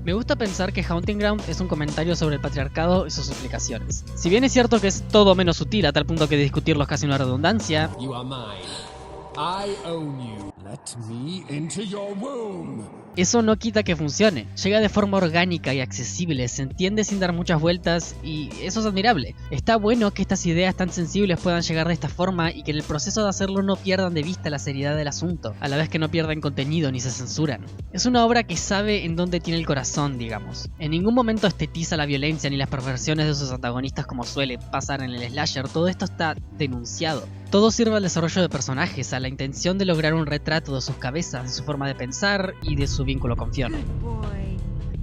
Me gusta pensar que Haunting Ground es un comentario sobre el patriarcado y sus implicaciones. Si bien es cierto que es todo menos sutil a tal punto que discutirlo es casi una redundancia, You are mine. I own you. Let me into your womb. eso no quita que funcione. Llega de forma orgánica y accesible, se entiende sin dar muchas vueltas y eso es admirable. Está bueno que estas ideas tan sensibles puedan llegar de esta forma y que en el proceso de hacerlo no pierdan de vista la seriedad del asunto, a la vez que no pierdan contenido ni se censuran. Es una obra que sabe en dónde tiene el corazón, digamos. En ningún momento estetiza la violencia ni las perversiones de sus antagonistas como suele pasar en el slasher, todo esto está denunciado. Todo sirve al desarrollo de personajes, a la intención de lograr un retrato de sus cabezas, de su forma de pensar y de su vínculo con Fiona.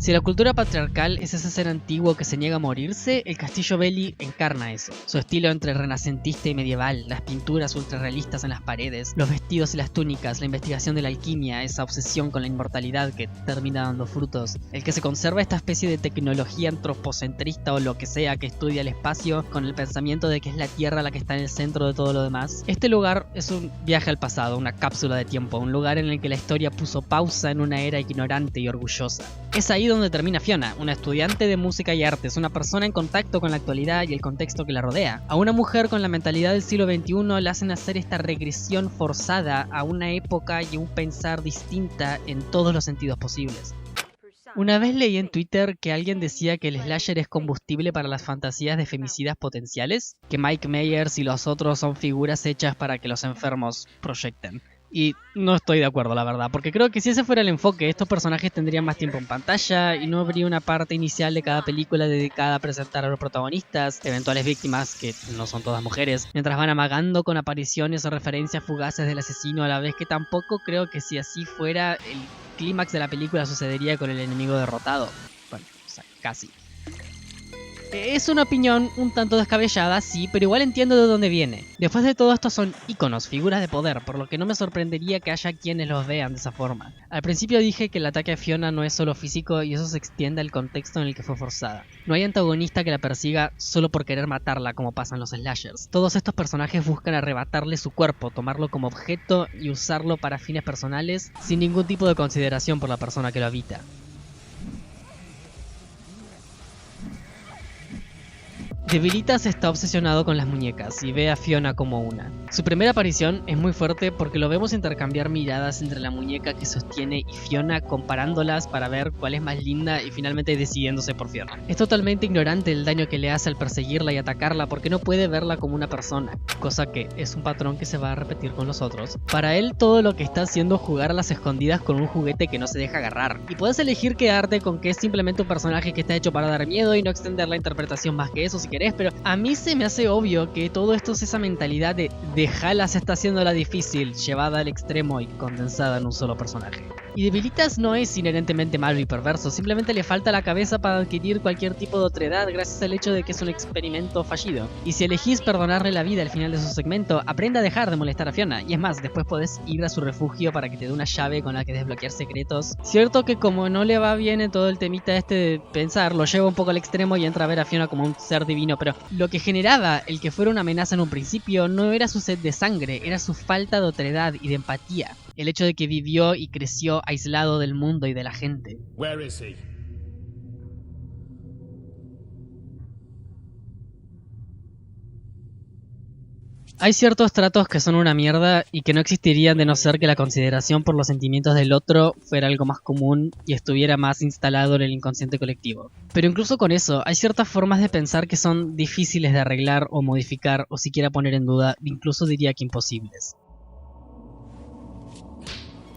Si la cultura patriarcal es ese ser antiguo que se niega a morirse, el Castillo Belli encarna eso. Su estilo entre renacentista y medieval, las pinturas ultrarrealistas en las paredes, los vestidos y las túnicas, la investigación de la alquimia, esa obsesión con la inmortalidad que termina dando frutos, el que se conserva esta especie de tecnología antropocentrista o lo que sea que estudia el espacio con el pensamiento de que es la Tierra la que está en el centro de todo lo demás. Este lugar es un viaje al pasado, una cápsula de tiempo, un lugar en el que la historia puso pausa en una era ignorante y orgullosa. Es ahí donde termina Fiona, una estudiante de música y artes, una persona en contacto con la actualidad y el contexto que la rodea. A una mujer con la mentalidad del siglo XXI le hacen hacer esta regresión forzada a una época y un pensar distinta en todos los sentidos posibles. Una vez leí en Twitter que alguien decía que el slasher es combustible para las fantasías de femicidas potenciales, que Mike Myers y los otros son figuras hechas para que los enfermos proyecten. Y no estoy de acuerdo, la verdad, porque creo que si ese fuera el enfoque, estos personajes tendrían más tiempo en pantalla y no habría una parte inicial de cada película dedicada a presentar a los protagonistas, eventuales víctimas, que no son todas mujeres, mientras van amagando con apariciones o referencias fugaces del asesino, a la vez que tampoco creo que si así fuera, el clímax de la película sucedería con el enemigo derrotado. Bueno, o sea, casi. Es una opinión un tanto descabellada, sí, pero igual entiendo de dónde viene. Después de todo, estos son íconos, figuras de poder, por lo que no me sorprendería que haya quienes los vean de esa forma. Al principio dije que el ataque a Fiona no es solo físico y eso se extiende al contexto en el que fue forzada. No hay antagonista que la persiga solo por querer matarla como pasa en los slashers. Todos estos personajes buscan arrebatarle su cuerpo, tomarlo como objeto y usarlo para fines personales sin ningún tipo de consideración por la persona que lo habita. Devilitas está obsesionado con las muñecas y ve a Fiona como una. Su primera aparición es muy fuerte porque lo vemos intercambiar miradas entre la muñeca que sostiene y Fiona, comparándolas para ver cuál es más linda y finalmente decidiéndose por Fiona. Es totalmente ignorante del daño que le hace al perseguirla y atacarla porque no puede verla como una persona, cosa que es un patrón que se va a repetir con los otros. Para él todo lo que está haciendo es jugar a las escondidas con un juguete que no se deja agarrar. Y puedes elegir quedarte con que es simplemente un personaje que está hecho para dar miedo y no extender la interpretación más que eso si querés, pero a mí se me hace obvio que todo esto es esa mentalidad de dejarla se está haciendo la difícil, llevada al extremo y condensada en un solo personaje. Y Devilitas no es inherentemente malo y perverso, simplemente le falta la cabeza para adquirir cualquier tipo de otredad gracias al hecho de que es un experimento fallido. Y si elegís perdonarle la vida al final de su segmento, aprende a dejar de molestar a Fiona, y es más, después podés ir a su refugio para que te dé una llave con la que desbloquear secretos. Cierto que como no le va bien en todo el temita este de pensar, lo lleva un poco al extremo y entra a ver a Fiona como un ser divino, pero lo que generaba el que fuera una amenaza en un principio no era su sed de sangre, era su falta de otredad y de empatía. El hecho de que vivió y creció aislado del mundo y de la gente. Where is he? Hay ciertos tratos que son una mierda y que no existirían de no ser que la consideración por los sentimientos del otro fuera algo más común y estuviera más instalado en el inconsciente colectivo. Pero incluso con eso, hay ciertas formas de pensar que son difíciles de arreglar o modificar o siquiera poner en duda, incluso diría que imposibles.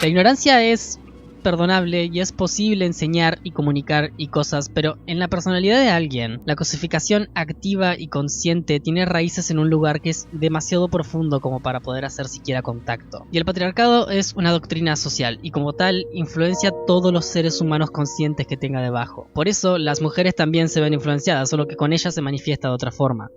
La ignorancia es perdonable y es posible enseñar y comunicar y cosas, pero en la personalidad de alguien, la cosificación activa y consciente tiene raíces en un lugar que es demasiado profundo como para poder hacer siquiera contacto. Y el patriarcado es una doctrina social y como tal influencia a todos los seres humanos conscientes que tenga debajo. Por eso las mujeres también se ven influenciadas, solo que con ellas se manifiesta de otra forma.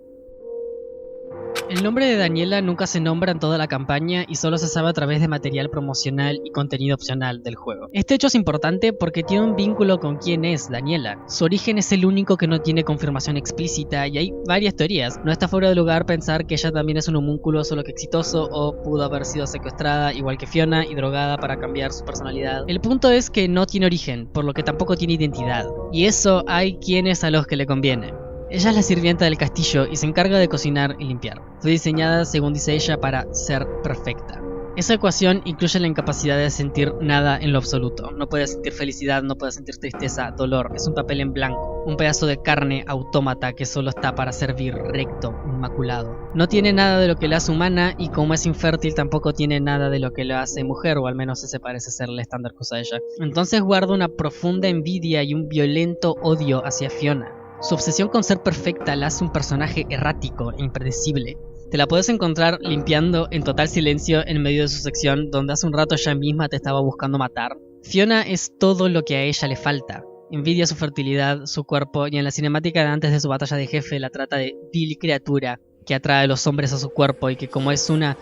El nombre de Daniela nunca se nombra en toda la campaña y solo se sabe a través de material promocional y contenido opcional del juego. Este hecho es importante porque tiene un vínculo con quién es Daniela. Su origen es el único que no tiene confirmación explícita y hay varias teorías. No está fuera de lugar pensar que ella también es un homúnculo solo que exitoso o pudo haber sido secuestrada igual que Fiona y drogada para cambiar su personalidad. El punto es que no tiene origen, por lo que tampoco tiene identidad. Y eso hay quienes a los que le conviene. Ella es la sirvienta del castillo y se encarga de cocinar y limpiar. Fue diseñada, según dice ella, para ser perfecta. Esa ecuación incluye la incapacidad de sentir nada en lo absoluto. No puede sentir felicidad, no puede sentir tristeza, dolor. Es un papel en blanco. Un pedazo de carne autómata que solo está para servir, recto, inmaculado. No tiene nada de lo que la hace humana y como es infértil tampoco tiene nada de lo que la hace mujer, o al menos ese parece ser el estándar que usa ella. Entonces guarda una profunda envidia y un violento odio hacia Fiona. Su obsesión con ser perfecta la hace un personaje errático e impredecible. Te la puedes encontrar limpiando en total silencio en medio de su sección donde hace un rato ella misma te estaba buscando matar. Fiona es todo lo que a ella le falta. Envidia su fertilidad, su cuerpo y en la cinemática de antes de su batalla de jefe la trata de vil criatura que atrae a los hombres a su cuerpo y que como es una...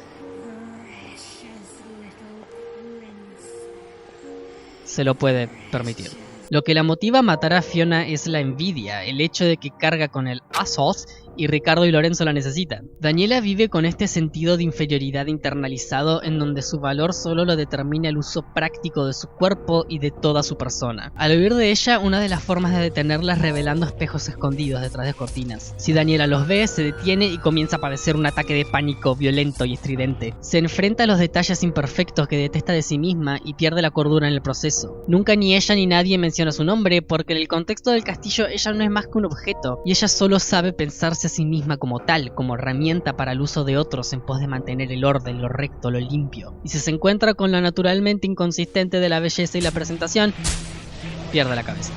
se lo puede permitir. Lo que la motiva a matar a Fiona es la envidia, el hecho de que carga con el Asos y Ricardo y Lorenzo la necesitan. Daniela vive con este sentido de inferioridad internalizado en donde su valor solo lo determina el uso práctico de su cuerpo y de toda su persona. Al huir de ella, una de las formas de detenerla es revelando espejos escondidos detrás de cortinas. Si Daniela los ve, se detiene y comienza a padecer un ataque de pánico violento y estridente. Se enfrenta a los detalles imperfectos que detesta de sí misma y pierde la cordura en el proceso. Nunca ni ella ni nadie menciona su nombre porque en el contexto del castillo ella no es más que un objeto y ella solo sabe pensarse a sí misma como tal, como herramienta para el uso de otros en pos de mantener el orden, lo recto, lo limpio. Y si se encuentra con lo naturalmente inconsistente de la belleza y la presentación, pierde la cabeza.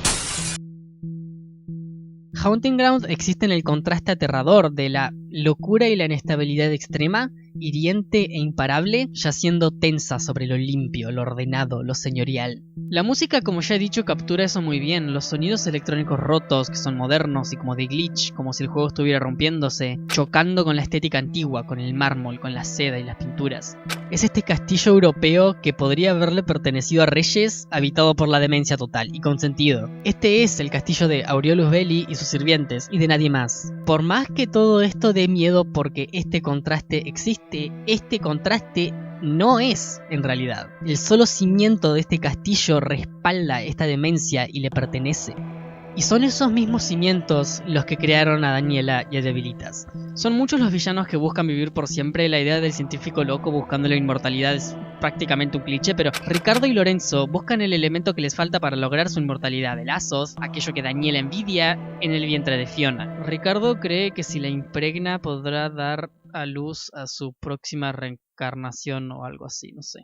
Haunting Ground existe en el contraste aterrador de la locura y la inestabilidad extrema, hiriente e imparable, yaciendo tensa sobre lo limpio, lo ordenado, lo señorial. La música, como ya he dicho, captura eso muy bien, los sonidos electrónicos rotos, que son modernos y como de glitch, como si el juego estuviera rompiéndose, chocando con la estética antigua, con el mármol, con la seda y las pinturas. Es este castillo europeo que podría haberle pertenecido a reyes, habitado por la demencia total, y con sentido. Este es el castillo de Aureolus Belli y sus sirvientes, y de nadie más. Por más que todo esto dé miedo porque este contraste existe, este contraste no es en realidad. El solo cimiento de este castillo respalda esta demencia y le pertenece. Y son esos mismos cimientos los que crearon a Daniela y a Debilitas. Son muchos los villanos que buscan vivir por siempre, la idea del científico loco buscando la inmortalidad es prácticamente un cliché, pero Ricardo y Lorenzo buscan el elemento que les falta para lograr su inmortalidad, el Asos, aquello que Daniela envidia, en el vientre de Fiona. Ricardo cree que si la impregna podrá dar a luz a su próxima reencarnación o algo así, no sé.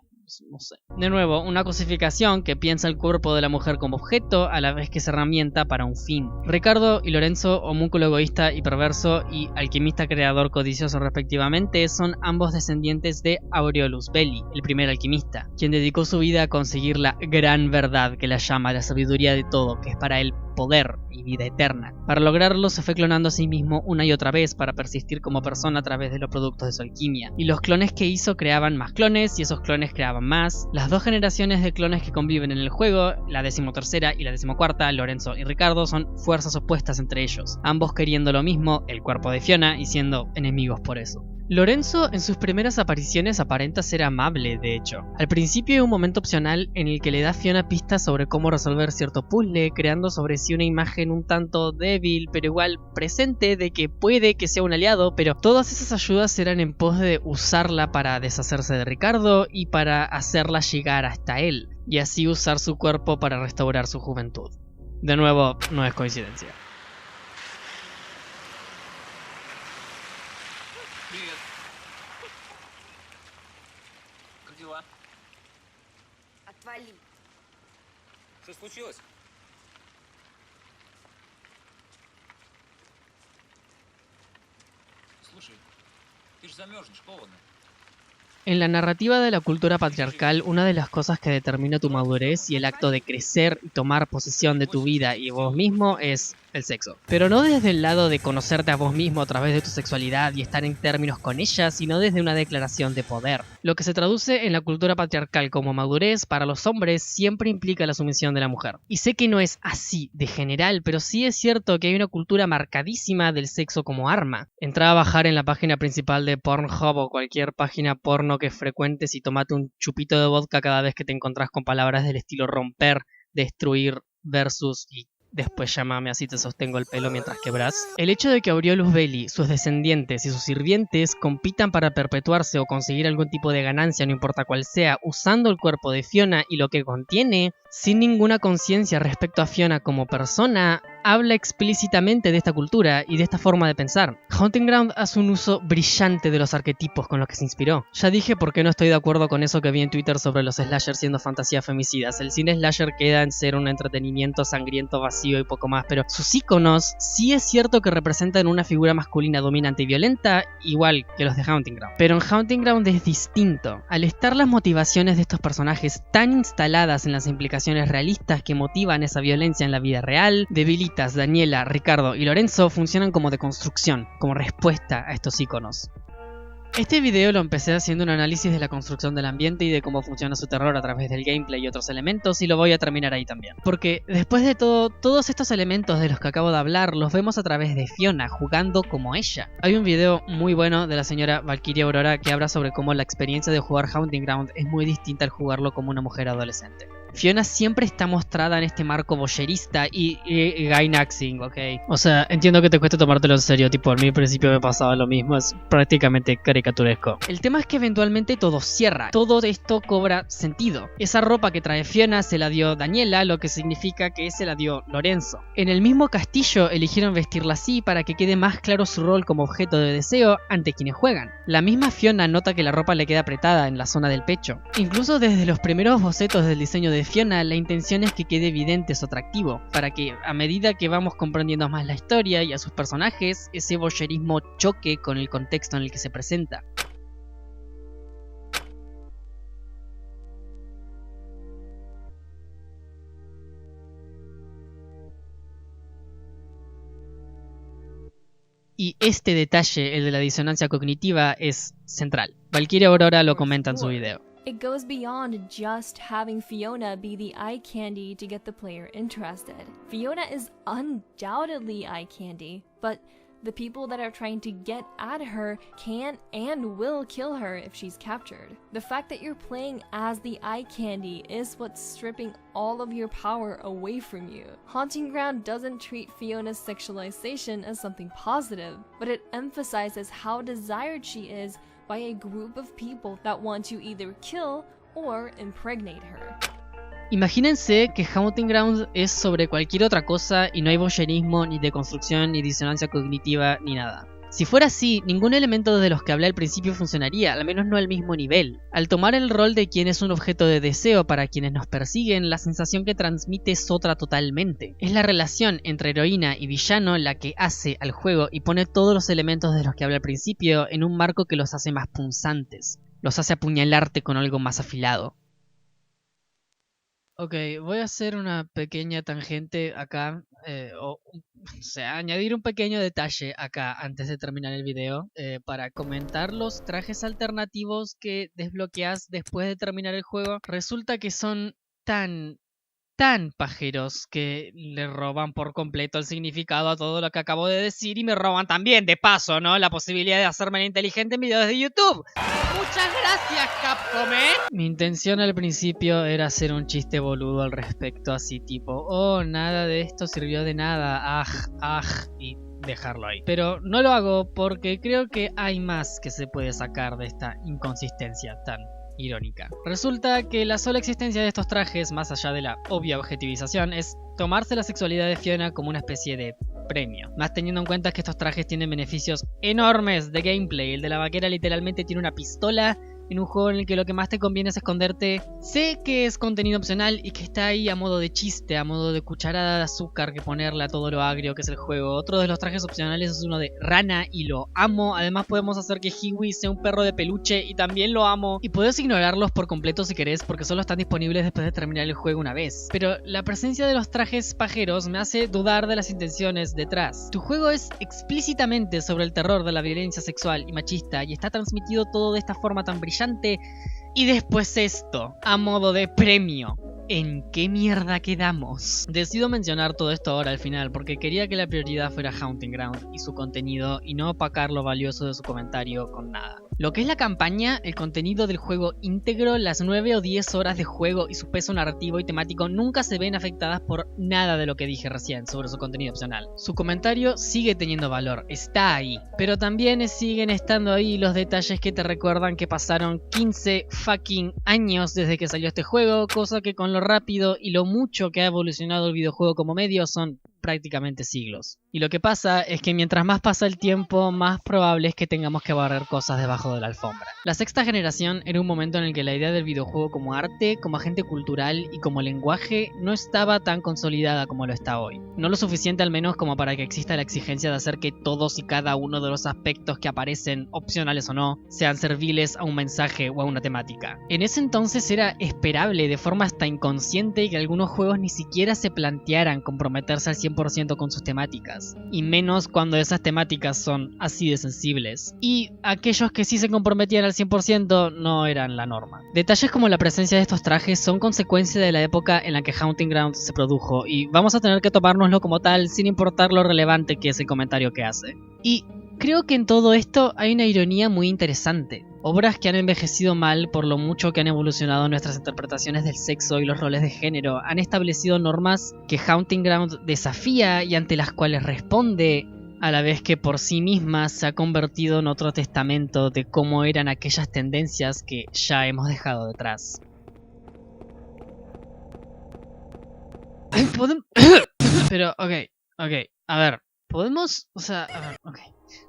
De nuevo, una cosificación que piensa el cuerpo de la mujer como objeto a la vez que es herramienta para un fin. Ricardo y Lorenzo, homúnculo egoísta y perverso y alquimista creador codicioso respectivamente, son ambos descendientes de Aureolus Belli, el primer alquimista, quien dedicó su vida a conseguir la gran verdad que la llama la sabiduría de todo, que es para él poder y vida eterna. Para lograrlo se fue clonando a sí mismo una y otra vez para persistir como persona a través de los productos de su alquimia. Y los clones que hizo creaban más clones y esos clones creaban más. Las dos generaciones de clones que conviven en el juego, la 13ª y la 14ª, Lorenzo y Ricardo, son fuerzas opuestas entre ellos, ambos queriendo lo mismo, el cuerpo de Fiona, y siendo enemigos por eso. Lorenzo en sus primeras apariciones aparenta ser amable, de hecho. Al principio hay un momento opcional en el que le da a Fiona pistas sobre cómo resolver cierto puzzle, creando sobre sí una imagen un tanto débil, pero igual presente de que puede que sea un aliado, pero todas esas ayudas eran en pos de usarla para deshacerse de Ricardo y para hacerla llegar hasta él, y así usar su cuerpo para restaurar su juventud. De nuevo, no es coincidencia. Отвали. Что случилось? Слушай, ты же замерзнешь, холодно. En la narrativa de la cultura patriarcal, una de las cosas que determina tu madurez y el acto de crecer y tomar posesión de tu vida y vos mismo es el sexo. Pero no desde el lado de conocerte a vos mismo a través de tu sexualidad y estar en términos con ella, sino desde una declaración de poder. Lo que se traduce en la cultura patriarcal como madurez para los hombres siempre implica la sumisión de la mujer. Y sé que no es así de general, pero sí es cierto que hay una cultura marcadísima del sexo como arma. Entrá a bajar en la página principal de Pornhub o cualquier página porno que frecuentes y tomate un chupito de vodka cada vez que te encontrás con palabras del estilo romper, destruir, versus y después llámame así te sostengo el pelo mientras quebrás. El hecho de que Aureolus Belli, sus descendientes y sus sirvientes compitan para perpetuarse o conseguir algún tipo de ganancia, no importa cuál sea, usando el cuerpo de Fiona y lo que contiene, sin ninguna conciencia respecto a Fiona como persona, habla explícitamente de esta cultura y de esta forma de pensar. Haunting Ground hace un uso brillante de los arquetipos con los que se inspiró. Ya dije por qué no estoy de acuerdo con eso que vi en Twitter sobre los slashers siendo fantasías femicidas. El cine slasher queda en ser un entretenimiento sangriento, vacío y poco más, pero sus iconos sí es cierto que representan una figura masculina dominante y violenta, igual que los de Haunting Ground. Pero en Haunting Ground es distinto. Al estar las motivaciones de estos personajes tan instaladas en las implicaciones realistas que motivan esa violencia en la vida real, debilitan Daniela, Ricardo y Lorenzo funcionan como deconstrucción, como respuesta a estos iconos. Este video lo empecé haciendo un análisis de la construcción del ambiente y de cómo funciona su terror a través del gameplay y otros elementos, y lo voy a terminar ahí también. Porque después de todo, todos estos elementos de los que acabo de hablar los vemos a través de Fiona jugando como ella. Hay un video muy bueno de la señora Valkyria Aurora que habla sobre cómo la experiencia de jugar Haunting Ground es muy distinta al jugarlo como una mujer adolescente. Fiona siempre está mostrada en este marco voyerista y gainaxing, ¿ok? O sea, entiendo que te cueste tomártelo en serio, tipo, a mí al principio me pasaba lo mismo, es prácticamente caricaturesco. El tema es que eventualmente todo cierra, todo esto cobra sentido. Esa ropa que trae Fiona se la dio Daniela, lo que significa que se la dio Lorenzo. En el mismo castillo eligieron vestirla así para que quede más claro su rol como objeto de deseo ante quienes juegan. La misma Fiona nota que la ropa le queda apretada en la zona del pecho. Incluso desde los primeros bocetos del diseño de Fiona, la intención es que quede evidente su atractivo, para que a medida que vamos comprendiendo más la historia y a sus personajes, ese voyerismo choque con el contexto en el que se presenta. Y este detalle, el de la disonancia cognitiva, es central. Valkyria Aurora lo comenta en su video. It goes beyond just having Fiona be the eye candy to get the player interested. Fiona is undoubtedly eye candy, but the people that are trying to get at her can and will kill her if she's captured. The fact that you're playing as the eye candy is what's stripping all of your power away from you. Haunting Ground doesn't treat Fiona's sexualization as something positive, but it emphasizes how desired she is by a group of people that want to either kill or impregnate her. Imagínense que Haunting Ground es sobre cualquier otra cosa y no hay voyerismo, ni deconstrucción, ni disonancia cognitiva, ni nada. Si fuera así, ningún elemento de los que hablé al principio funcionaría, al menos no al mismo nivel. Al tomar el rol de quien es un objeto de deseo para quienes nos persiguen, la sensación que transmite es otra totalmente. Es la relación entre heroína y villano la que hace al juego y pone todos los elementos de los que hablé al principio en un marco que los hace más punzantes. Los hace apuñalarte con algo más afilado. Ok, voy a hacer una pequeña tangente acá, o sea, añadir un pequeño detalle acá antes de terminar el video para comentar los trajes alternativos que desbloqueas después de terminar el juego. Resulta que son tan pajeros que le roban por completo el significado a todo lo que acabo de decir y me roban también, de paso, ¿no? La posibilidad de hacerme la inteligente en videos de YouTube. ¡Muchas gracias, Capcom! Mi intención al principio era hacer un chiste boludo al respecto, así tipo, oh, nada de esto sirvió de nada, y dejarlo ahí. Pero no lo hago porque creo que hay más que se puede sacar de esta inconsistencia tan irónica. Resulta que la sola existencia de estos trajes, más allá de la obvia objetivización, es tomarse la sexualidad de Fiona como una especie de premio. Más teniendo en cuenta que estos trajes tienen beneficios enormes de gameplay. El de la vaquera literalmente tiene una pistola en un juego en el que lo que más te conviene es esconderte. Sé que es contenido opcional y que está ahí a modo de chiste, a modo de cucharada de azúcar que ponerle a todo lo agrio que es el juego. Otro de los trajes opcionales es uno de rana y lo amo. Además podemos hacer que Hiwi sea un perro de peluche y también lo amo. Y puedes ignorarlos por completo si querés porque solo están disponibles después de terminar el juego una vez. Pero la presencia de los trajes pajeros me hace dudar de las intenciones detrás. Tu juego es explícitamente sobre el terror de la violencia sexual y machista y está transmitido todo de esta forma tan brillante. Y después esto, a modo de premio. ¿En qué mierda quedamos? Decido mencionar todo esto ahora al final porque quería que la prioridad fuera Haunting Ground y su contenido y no opacar lo valioso de su comentario con nada. Lo que es la campaña, el contenido del juego íntegro, las 9 o 10 horas de juego y su peso narrativo y temático nunca se ven afectadas por nada de lo que dije recién sobre su contenido opcional. Su comentario sigue teniendo valor, está ahí, pero también siguen estando ahí los detalles que te recuerdan que pasaron 15 fucking años desde que salió este juego, cosa que con lo rápido y lo mucho que ha evolucionado el videojuego como medio son prácticamente siglos. Y lo que pasa es que mientras más pasa el tiempo, más probable es que tengamos que barrer cosas debajo de la alfombra. La sexta generación era un momento en el que la idea del videojuego como arte, como agente cultural y como lenguaje no estaba tan consolidada como lo está hoy. No lo suficiente al menos como para que exista la exigencia de hacer que todos y cada uno de los aspectos que aparecen, opcionales o no, sean serviles a un mensaje o a una temática. En ese entonces era esperable de forma hasta inconsciente que algunos juegos ni siquiera se plantearan comprometerse al 100% con sus temáticas, y menos cuando esas temáticas son así de sensibles. Y aquellos que sí se comprometían al 100% no eran la norma. Detalles como la presencia de estos trajes son consecuencia de la época en la que Haunting Ground se produjo, y vamos a tener que tomárnoslo como tal sin importar lo relevante que es el comentario que hace. Y creo que en todo esto hay una ironía muy interesante. Obras que han envejecido mal por lo mucho que han evolucionado nuestras interpretaciones del sexo y los roles de género han establecido normas que Haunting Ground desafía y ante las cuales responde, a la vez que por sí misma se ha convertido en otro testamento de cómo eran aquellas tendencias que ya hemos dejado detrás. Pero, ok, a ver, podemos,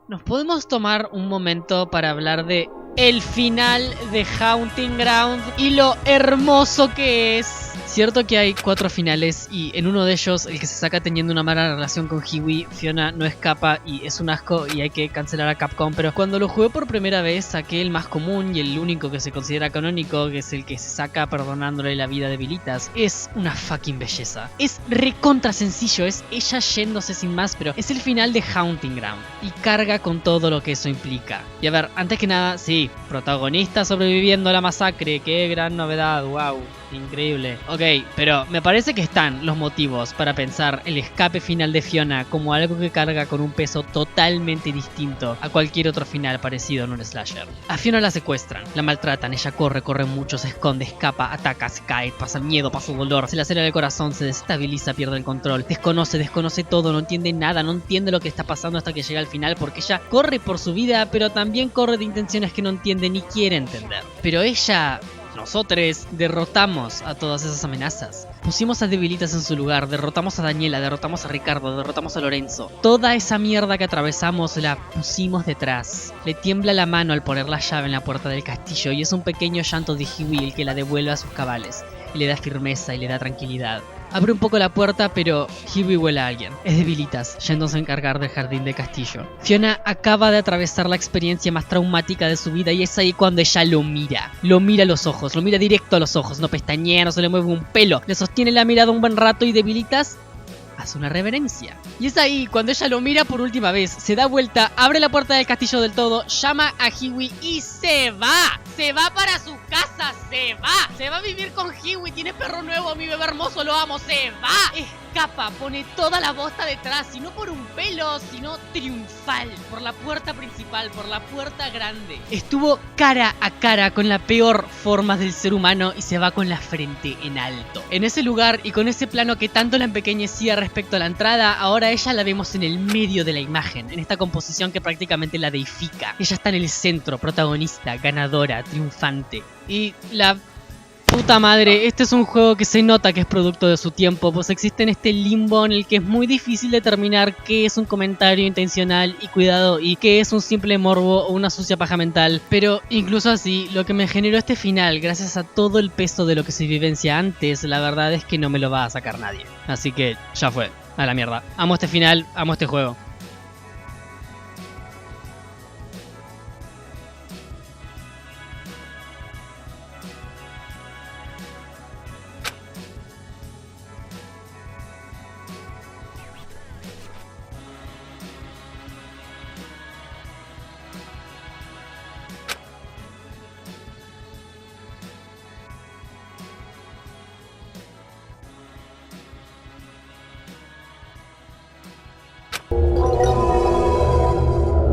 nos podemos tomar un momento para hablar de el final de Haunting Ground y lo hermoso que es. Cierto que hay 4 finales y en uno de ellos el que se saca teniendo una mala relación con Hiwi, Fiona no escapa y es un asco y hay que cancelar a Capcom, pero cuando lo jugué por primera vez saqué el más común y el único que se considera canónico, que es el que se saca perdonándole la vida de Vilitas. Es una fucking belleza. Es recontra sencillo, es ella yéndose sin más, pero es el final de Haunting Ground y carga con todo lo que eso implica. Y a ver, antes que nada, sí, protagonista sobreviviendo a la masacre, qué gran novedad, wow. Increíble. Ok, pero me parece que están los motivos para pensar el escape final de Fiona como algo que carga con un peso totalmente distinto a cualquier otro final parecido en un slasher. A Fiona la secuestran, la maltratan, ella corre mucho, se esconde, escapa, ataca, se cae, pasa miedo, pasa dolor, se le acelera el corazón, se desestabiliza, pierde el control, desconoce todo, no entiende nada, no entiende lo que está pasando hasta que llega al final porque ella corre por su vida, pero también corre de intenciones que no entiende ni quiere entender. Pero ella... Nosotros derrotamos a todas esas amenazas. Pusimos a Debilitas en su lugar, derrotamos a Daniela, derrotamos a Ricardo, derrotamos a Lorenzo. Toda esa mierda que atravesamos la pusimos detrás. Le tiembla la mano al poner la llave en la puerta del castillo y es un pequeño llanto de Hiwi el que la devuelve a sus cabales. Y le da firmeza y le da tranquilidad. Abre un poco la puerta, pero Hiwi huele a alguien. Es Debilitas, yéndose a encargar del jardín del castillo. Fiona acaba de atravesar la experiencia más traumática de su vida y es ahí cuando ella lo mira. Lo mira a los ojos, lo mira directo a los ojos, no pestañea, no se le mueve un pelo. Le sostiene la mirada un buen rato y Debilitas hace una reverencia. Y es ahí cuando ella lo mira por última vez, se da vuelta, abre la puerta del castillo del todo, llama a Hiwi y se va. Se va para su casa, se va. Se va a vivir con Hiwi, tiene perro nuevo, mi bebé hermoso, lo amo, se va. Escapa, pone toda la bosta detrás, y no por un pelo, sino triunfal, por la puerta principal, por la puerta grande. Estuvo cara a cara con la peor forma del ser humano y se va con la frente en alto. En ese lugar y con ese plano que tanto la empequeñecía respecto a la entrada, ahora ella la vemos en el medio de la imagen, en esta composición que prácticamente la deifica. Ella está en el centro, protagonista, ganadora, triunfante. Y la Puta madre, este es un juego que se nota que es producto de su tiempo, pues existe en este limbo en el que es muy difícil determinar qué es un comentario intencional y cuidado y qué es un simple morbo o una sucia paja mental. Pero incluso así, lo que me generó este final, gracias a todo el peso de lo que se vivencia antes, la verdad es que no me lo va a sacar nadie. Así que ya fue, a la mierda. Amo este final, amo este juego.